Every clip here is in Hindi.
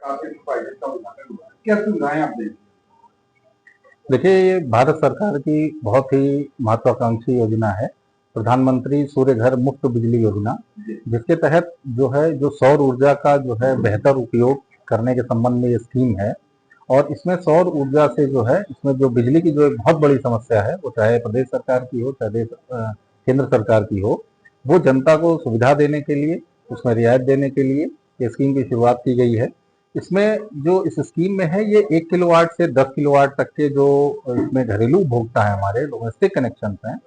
क्या सुविधाएं आप देंगे? देखिए, ये भारत सरकार की बहुत ही महत्वाकांक्षी योजना है, प्रधानमंत्री सूर्य घर मुफ्त बिजली योजना, जिसके तहत जो है जो सौर ऊर्जा का जो है बेहतर उपयोग करने के संबंध में ये स्कीम है। और इसमें सौर ऊर्जा से जो है इसमें जो बिजली की जो एक बहुत बड़ी समस्या है, वो चाहे प्रदेश सरकार की हो, चाहे केंद्र सरकार की हो, वो जनता को सुविधा देने के लिए, उसमें रियायत देने के लिए ये स्कीम की शुरुआत की गई है। इसमें जो इस स्कीम में है, ये 1 किलोवाट से 10 किलोवाट तक के जो इसमें घरेलू उपभोक्ता है, हमारे डोमेस्टिक कनेक्शन हैं,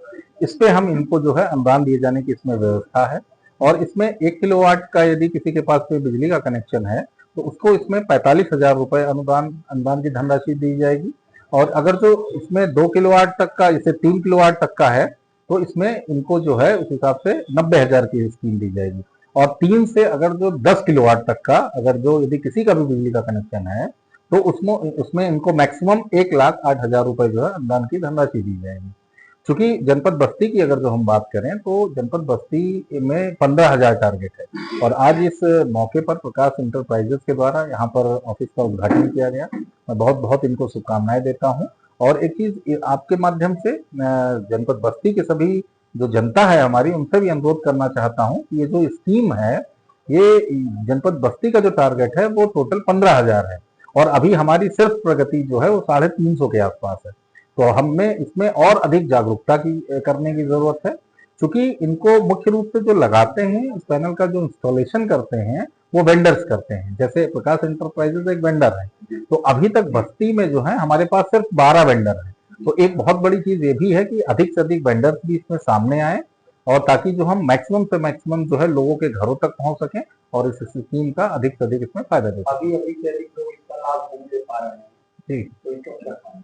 इस पे हम इनको जो है अनुदान दिए जाने की इसमें व्यवस्था है। और इसमें 1 किलोवाट का यदि किसी के पास कोई बिजली का कनेक्शन है, तो उसको इसमें 45,000 रुपए अनुदान की धनराशि दी जाएगी। और अगर जो इसमें 2 किलोवाट तक का, इसे 3 किलोवाट तक का है, तो इसमें इनको जो है उस हिसाब से 90,000 की स्कीम दी जाएगी। और 3 से अगर जो 10 किलोवाट तक का, अगर जो यदि किसी का भी बिजली का कनेक्शन है, तो उसमें इनको मैक्सिमम 1,08,000 रुपए जो है अनुदान की धनराशि दी जाएगी। चूंकि जनपद बस्ती की अगर जो हम बात करें, तो जनपद बस्ती में 15,000 टारगेट है। और आज इस मौके पर प्रकाश इंटरप्राइजेस के द्वारा यहाँ पर ऑफिस का उद्घाटन किया गया। मैं बहुत बहुत इनको शुभकामनाएं देता हूँ। और एक चीज आपके माध्यम से जनपद बस्ती के सभी जो जनता है हमारी, उनसे भी अनुरोध करना चाहता हूँ कि ये जो स्कीम है, ये जनपद बस्ती का जो टारगेट है वो टोटल 15,000 है। और अभी हमारी सिर्फ प्रगति जो है वो 350 के आसपास है। तो हमें इसमें और अधिक जागरूकता करने की जरूरत है। क्योंकि इनको मुख्य रूप से जो लगाते हैं, इस पैनल का जो इंस्टॉलेशन करते हैं, वो वेंडर्स करते हैं। जैसे प्रकाश इंटरप्राइजेस एक वेंडर है, तो अभी तक बस्ती में जो है हमारे पास सिर्फ 12 वेंडर है। तो एक बहुत बड़ी चीज ये भी है कि अधिक से अधिक वेंडर्स भी इसमें सामने आए, और ताकि जो हम मैक्सिमम से मैक्सिमम जो है लोगों के घरों तक पहुंच सकें और इस स्कीम का अधिक से अधिक इसमें फायदा दे सकें। अभी अधिक से अधिक लोग इसका लाभ नहीं ले पा रहे हैं। जी, तो इसका क्या कारण?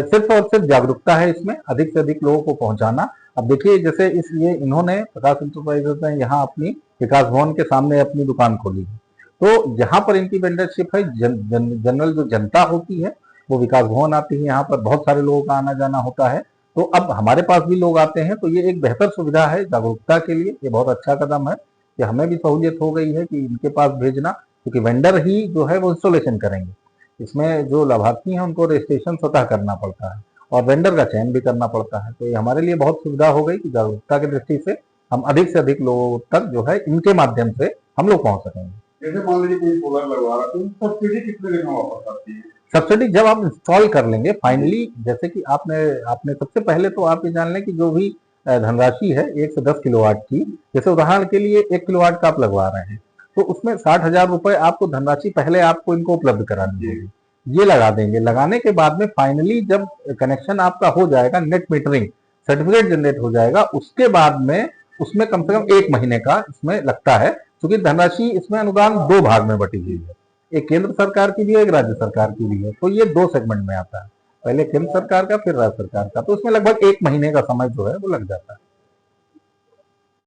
सिर्फ और सिर्फ जागरूकता है इसमें, अधिक से अधिक लोगों को पहुंचाना। अब देखिए, जैसे इसलिए इन्होंने प्रकाश इंटरप्राइजेस ने यहाँ अपनी विकास भवन के सामने अपनी दुकान खोली है। तो जहाँ पर इनकी वेंडरशिप है, जनरल जो जनता होती है वो विकास भवन आती है, यहाँ पर बहुत सारे लोगों का आना जाना होता है। तो अब हमारे पास भी लोग आते हैं, तो ये एक बेहतर सुविधा है जागरूकता के लिए। ये बहुत अच्छा कदम है कि हमें भी सहूलियत हो गई है कि इनके पास भेजना, क्योंकि वेंडर ही जो है वो इंस्टॉलेशन करेंगे। इसमें जो लाभार्थी हैं उनको रजिस्ट्रेशन स्वतः करना पड़ता है और वेंडर का चयन भी करना पड़ता है। तो ये हमारे लिए बहुत सुविधा हो गई कि जागरूकता की दृष्टि से हम अधिक से अधिक लोगों तक जो है इनके माध्यम से हम लोग पहुंच सकेंगे। जैसे मान लीजिए कोई सोलर लगवा रहा है, तो सब्सिडी कितने दिन में वापस आती है? सब्सिडी जब आप इंस्टॉल कर लेंगे फाइनली, जैसे कि आपने सबसे पहले तो आप ये जान लें कि जो भी धनराशि है 1 से 10 किलोवाट की, जैसे उदाहरण के लिए 1 किलोवाट का आप लगवा रहे हैं, तो उसमें 60,000 रुपए आपको धनराशि पहले आपको इनको उपलब्ध करानी होगी। ये लगा देंगे। लगाने के बाद में फाइनली जब कनेक्शन आपका हो जाएगा, नेट मीटरिंग सर्टिफिकेट जनरेट हो जाएगा, उसके बाद में उसमें कम से कम 1 महीने का इसमें लगता है। क्योंकि धनराशि इसमें अनुदान 2 भाग में बटी हुई है, एक केंद्र सरकार की भी है, एक राज्य सरकार की भी है। तो ये 2 सेगमेंट में आता है, पहले केंद्र सरकार का, फिर राज्य सरकार का। तो उसमें लगभग 1 महीने का समय जो है वो लग जाता है।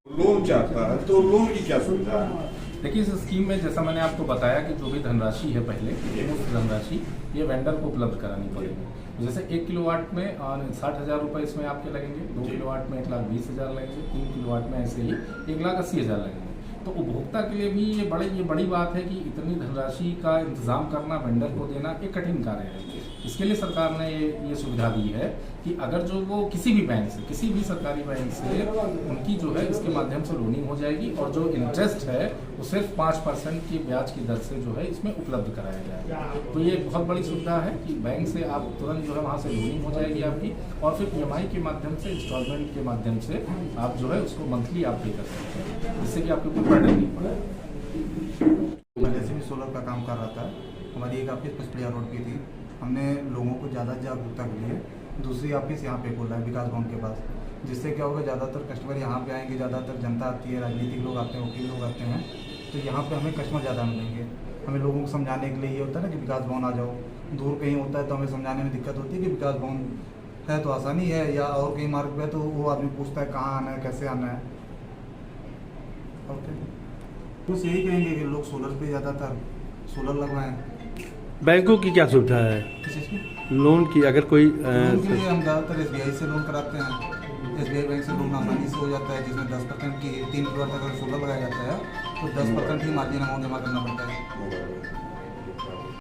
लोन चाहता है तो लोन की क्या सुविधा है? देखिए, इस स्कीम में जैसा मैंने आपको बताया कि जो भी धनराशि है पहले मुफ्त धनराशि ये वेंडर को उपलब्ध करानी पड़ेगी। जैसे 1 किलोवाट में 60,000 रुपये इसमें आपके लगेंगे, 2 किलोवाट में 1,20,000 लगेंगे, 3 किलोवाट में ऐसे ही 1,80,000 लगेंगे। तो उपभोक्ता के लिए भी ये बड़ी बात है कि इतनी धनराशि का इंतजाम करना, वेंडर को देना एक कठिन कार्य है। इसके लिए सरकार ने ये सुविधा दी है कि अगर जो वो किसी भी बैंक से, किसी भी सरकारी बैंक से उनकी जो है इसके माध्यम से लोनिंग हो जाएगी, और जो इंटरेस्ट है वो सिर्फ 5% की ब्याज की दर से जो है इसमें उपलब्ध कराया जाएगा। तो ये बहुत बड़ी सुविधा है कि बैंक से आप तुरंत जो है वहाँ से लोनिंग हो जाएगी आपकी, और फिर EMI के माध्यम से, इंस्टॉलमेंट के माध्यम से आप जो है उसको मंथली आप पे कर सकते हैं, जिससे कि आपको कोई बर्डन नहीं पड़ेगा। मैं जैसे भी सोलर का काम कर रहा था, हमारी एक ऑफिस पचपड़िया रोड की थी। हमने लोगों को ज़्यादा जागरूकता के लिए दूसरी ऑफिस यहाँ पे खोला है विकास भवन के पास, जिससे क्या होगा, ज़्यादातर कस्टमर यहाँ पे आएंगे, ज़्यादातर जनता आती है, राजनीतिक लोग आते हैं, वकील लोग आते हैं। तो यहाँ पे हमें कस्टमर ज़्यादा मिलेंगे। हमें लोगों को समझाने के लिए ये होता है ना कि विकास भवन आ जाओ। दूर कहीं होता है तो हमें समझाने में दिक्कत होती है कि विकास भवन है तो आसानी है, या और कहीं मार्ग पे तो वो आदमी पूछता है कहाँ आना है, कैसे आना है। ओके, बस यही कहेंगे कि लोग सोलर पे ज़्यादातर सोलर लगवाएं। बैंकों की क्या सुविधा है लोन की? अगर कोई लोन के लिए हम ज़्यादातर SBI से लोन कराते हैं। SBI बैंक से लोन आसानी से हो जाता है, जिसमें 10% की 3 किलोवाट तक अगर सोलर लगाया जाता है तो 10% ही मार्जिन अमाउंट जमा करना पड़ता है।